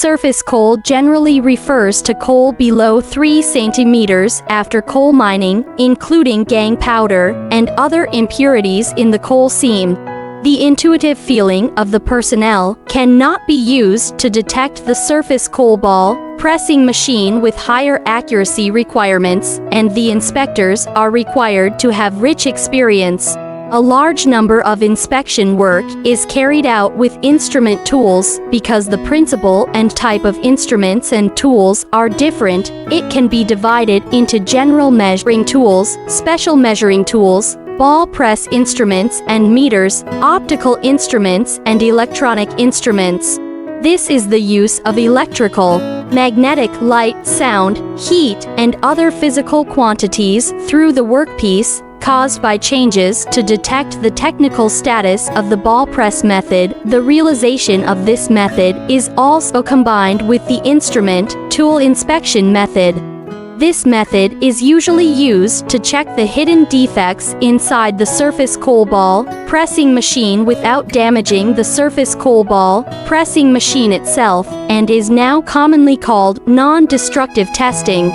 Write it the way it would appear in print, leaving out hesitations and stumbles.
Surface coal generally refers to coal below 3 centimeters after coal mining, including gangue powder and other impurities in the coal seam. The intuitive feeling of the personnel cannot be used to detect the surface coal ball pressing machine with higher accuracy requirements, and the inspectors are required to have rich experience. A large number of inspection work is carried out with instrument tools. Because the principle and type of instruments and tools are different, it can be divided into general measuring tools, special measuring tools, ball press instruments and meters, optical instruments and electronic instruments. This is the use of electrical, magnetic, light, sound, heat, and other physical quantities through the workpiece caused by changes to detect the technical status of the ball press method. The realization of this method is also combined with the instrument tool inspection method. This method is usually used to check the hidden defects inside the surface coal ball pressing machine without damaging the surface coal ball pressing machine itself, and is now commonly called non-destructive testing.